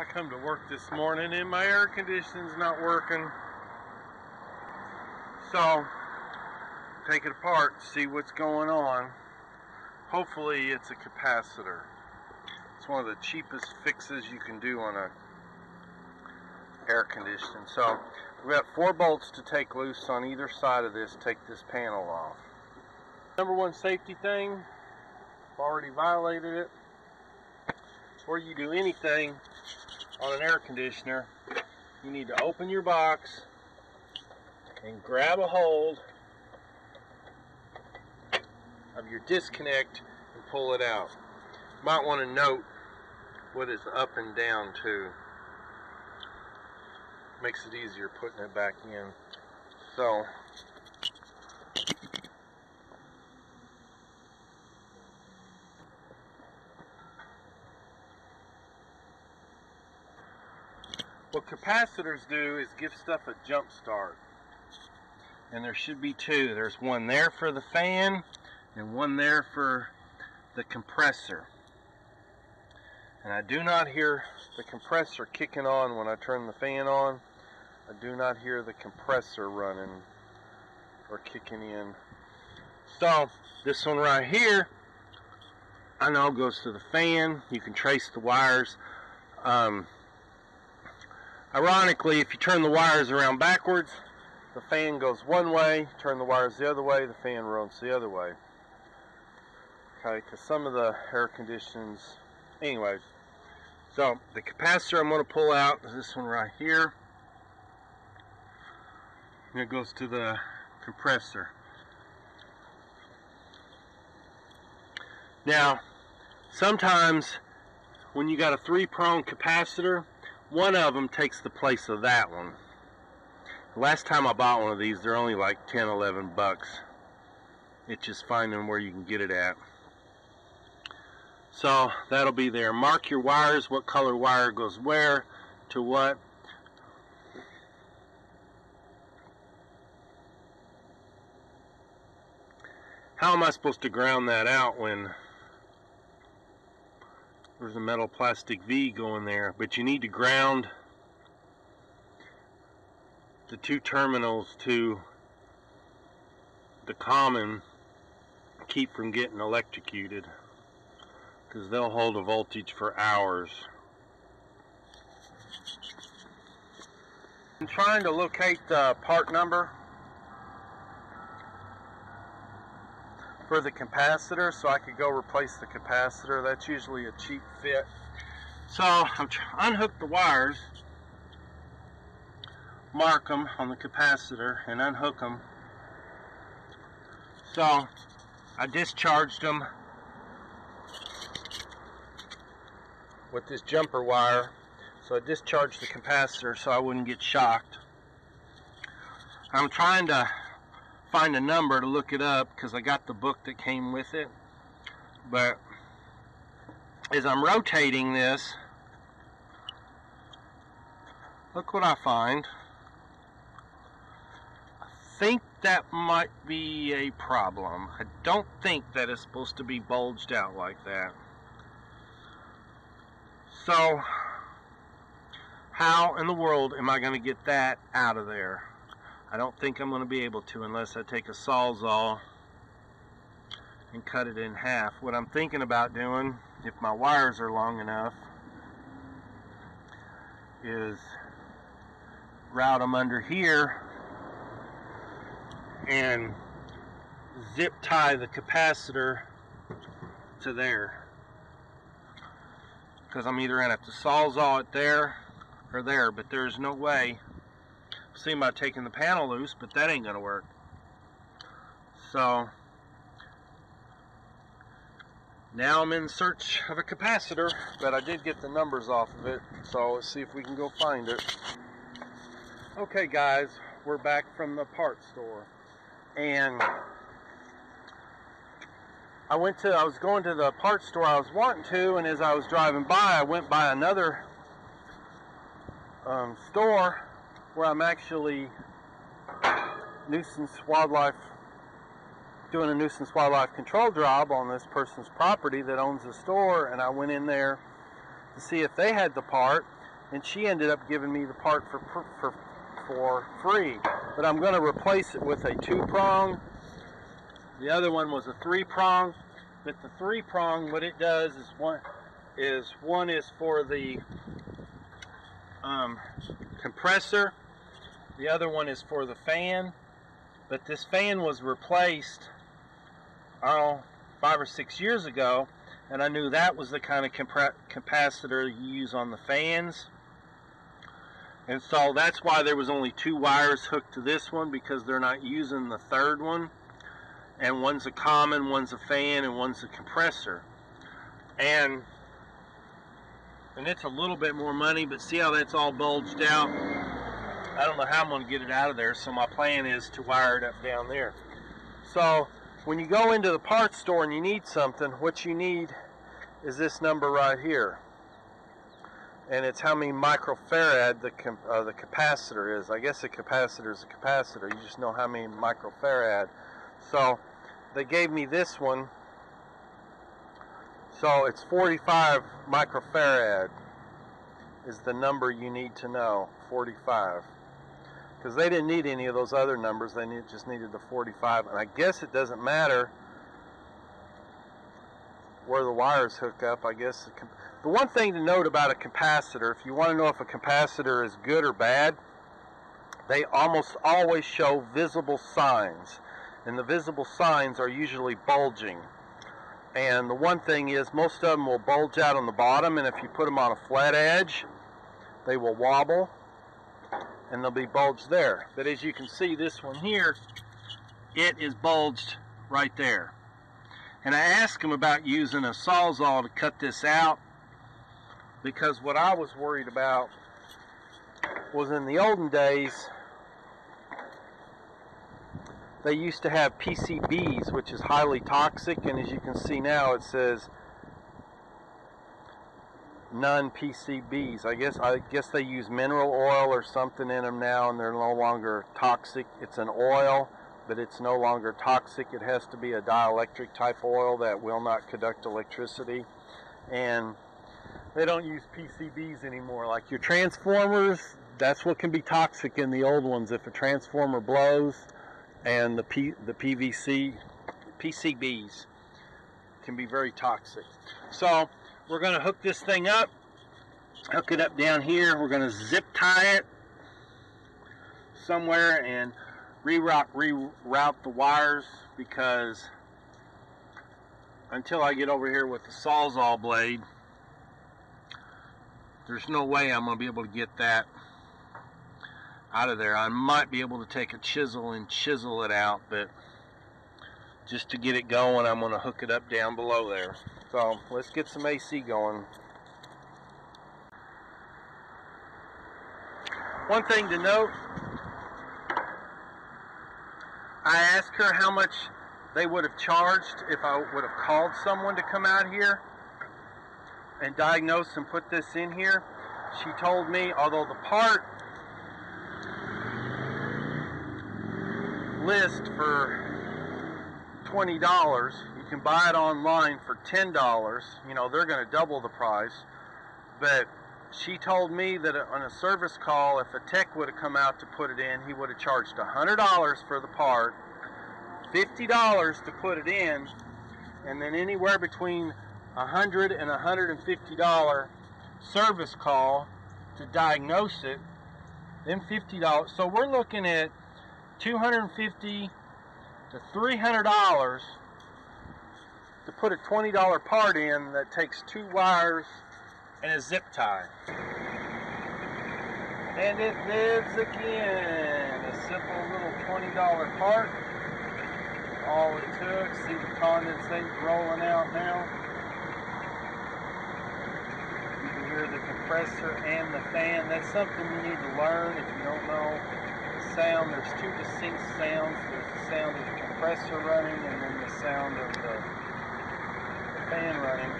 I come to work this morning and my air conditioning's not working. So, take it apart, see what's going on. Hopefully it's a capacitor. It's one of the cheapest fixes you can do on a air conditioning. So, we've got 4 bolts to take loose on either side of this, take this panel off. Number one safety thing, I've already violated it. Before you do anything on an air conditioner, you need to open your box and grab a hold of your disconnect and pull it out. You might want to note what is up and down too. Makes it easier putting it back in. So, what capacitors do is give stuff a jump start. And there should be 2. There's one there for the fan and one there for the compressor. And I do not hear the compressor kicking on when I turn the fan on. I do not hear the compressor running or kicking in. So this one right here, I know goes to the fan. You can trace the wires. Ironically, if you turn the wires around backwards, the fan goes one way, turn the wires the other way, the fan runs the other way. Okay, because some of the air conditionings, anyways. So, the capacitor I'm going to pull out is this one right here. And it goes to the compressor. Now, sometimes when you got a 3-prong capacitor, one of them takes the place of that one. Last time I bought one of these, they're only like 10, 11 bucks. It's just finding where you can get it at. So that'll be there. Mark your wires, what color wire goes where to what. How am I supposed to ground that out when there's a metal plastic V going there? But you need to ground the 2 terminals to the common, keep from getting electrocuted, because they'll hold a voltage for hours. I'm trying to locate the part number for the capacitor so I could go replace the capacitor. That's usually a cheap fit. So I'm unhook the wires, mark them on the capacitor, and unhook them. So I discharged them with this jumper wire. So I discharged the capacitor so I wouldn't get shocked. I'm trying to find a number to look it up because I got the book that came with it. But as I'm rotating this, look what I find. I think that might be a problem. I don't think that it's supposed to be bulged out like that. So, how in the world am I going to get that out of there? I don't think I'm going to be able to unless I take a Sawzall and cut it in half. What I'm thinking about doing, if my wires are long enough, is route them under here and zip tie the capacitor to there. Because I'm either going to have to Sawzall it there or there, but there's no way. See about taking the panel loose, but that ain't going to work. So now I'm in search of a capacitor, but I did get the numbers off of it, so let's see if we can go find it. Okay guys, we're back from the parts store, and I was going to the parts store I was wanting to, and as I was driving by, I went by another store where I'm actually doing a nuisance wildlife control job on this person's property that owns the store, and I went in there to see if they had the part, and she ended up giving me the part for free. But I'm going to replace it with a 2-prong. The other one was a 3-prong, but the 3-prong, what it does is one is for the compressor, the other one is for the fan. But this fan was replaced, I don't know, 5 or 6 years ago, and I knew that was the kind of capacitor you use on the fans. And so that's why there was only 2 wires hooked to this one, because they're not using the third one. And one's a common, one's a fan, and one's a compressor. And it's a little bit more money, but see how that's all bulged out? I don't know how I'm going to get it out of there, so my plan is to wire it up down there. So when you go into the parts store and you need something, what you need is this number right here. And it's how many microfarad the capacitor is. I guess a capacitor is a capacitor. You just know how many microfarad. So they gave me this one. So it's 45 microfarad is the number you need to know, 45. Because they didn't need any of those other numbers, they just needed the 45. And I guess it doesn't matter where the wires hook up. I guess the one thing to note about a capacitor, if you want to know if a capacitor is good or bad, they almost always show visible signs. And the visible signs are usually bulging. And the one thing is, most of them will bulge out on the bottom, and if you put them on a flat edge, they will wobble, and they'll be bulged there. But as you can see, this one here, it is bulged right there. And I asked him about using a Sawzall to cut this out, because what I was worried about was in the olden days, they used to have PCBs, which is highly toxic, and as you can see now, it says none PCBs. I guess they use mineral oil or something in them now, and they're no longer toxic. It's an oil, but it's no longer toxic. It has to be a dielectric type oil that will not conduct electricity, and they don't use PCBs anymore. Like your transformers, that's what can be toxic in the old ones. If a transformer blows, and the PCBs can be very toxic. So we're going to hook this thing up, hook it up down here. We're going to zip tie it somewhere and reroute the wires, because until I get over here with the Sawzall blade, there's no way I'm going to be able to get that out of there. I might be able to take a chisel and chisel it out, but just to get it going, I'm going to hook it up down below there. So let's get some AC going. One thing to note, I asked her how much they would have charged if I would have called someone to come out here and diagnose and put this in here. She told me, although the part list for $20, you can buy it online for $10. You know, they're going to double the price. But she told me that on a service call, if a tech would have come out to put it in, he would have charged $100 for the part, $50 to put it in, and then anywhere between $100 and $150 service call to diagnose it, then $50. So we're looking at $250 to $300 to put a $20 part in that takes 2 wires and a zip tie. And it lives again. A simple little $20 part. All it took. See the condensate rolling out now. You can hear the compressor and the fan. That's something you need to learn if you don't know the sound. There's 2 distinct sounds. There's the sound of the compressor running and then the sound of the fan running.